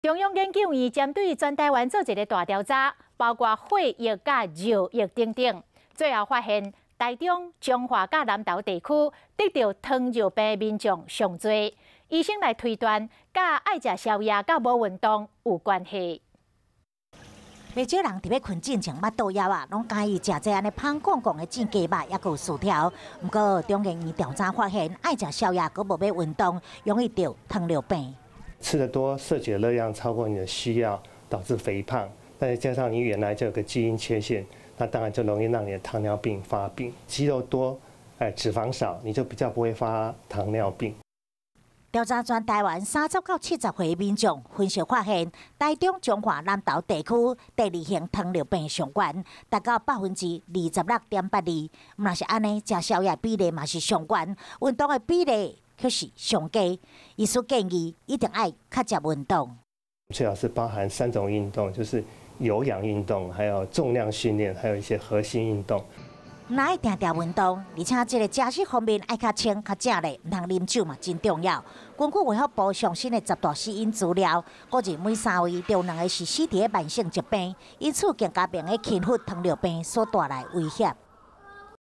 中央研究院针对全台湾做一个大调查，包括血液、甲肉液等等，最后发现台中、彰化、甲南投地区得到糖尿病的民众上多。医生来推断，甲爱食宵夜、甲无运动有关系。 袂少人伫要困之前，捌倒药啊，拢介意食这安尼香杠杠的煎鸡肉，还有薯条。不过中研院调查发现，爱食宵夜，佮无要运动，容易得糖尿病。吃得多，摄取的热量超过你的需要，导致肥胖。再加上你原来就有个基因缺陷，那当然就容易让你的糖尿病发病。肌肉多，脂肪少，你就比较不会发糖尿病。 调查全台湾30到70岁民众，分析发现，台中、彰化、南投地区第二型糖尿病上悬，达到26.82%。若是安尼，食宵夜比例嘛是上悬，运动的比例却是上低。医师建议一定要较加运动，最好是包含3种运动，就是有氧运动，还有重量训练，还有一些核心运动。 若爱定定运动，而且这个食食方面爱较清、较正嘞，唔通啉酒嘛，真重要。根据卫福部上新的10大死因资料，估计每3位就有2个是死伫慢性疾病，因此更加病的轻忽糖尿病所带来威胁。